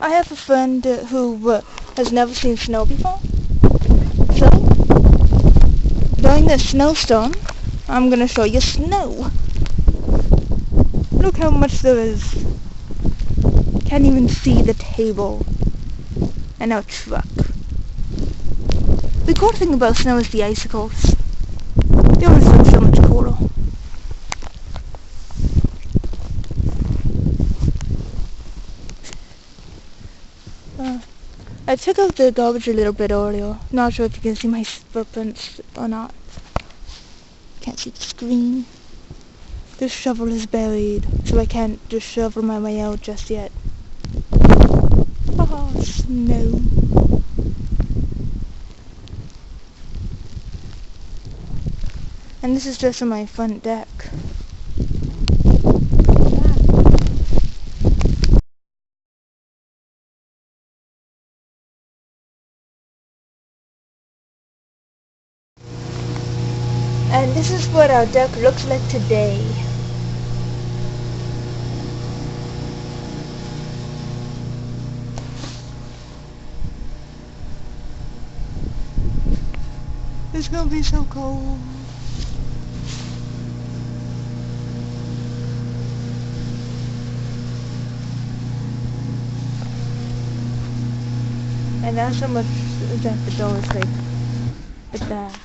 I have a friend who has never seen snow before. So, during this snowstorm, I'm gonna show you snow. Look how much there is. Can't even see the table. And our truck. The cool thing about snow is the icicles. They always look so much cooler. I took out the garbage a little bit earlier. Not sure if you can see my footprints or not. Can't see the screen. This shovel is buried, so I can't just shovel my way out just yet. Oh, snow. And this is just on my front deck. And this is what our deck looks like today. It's gonna be so cold. And that's how much that the door is like that.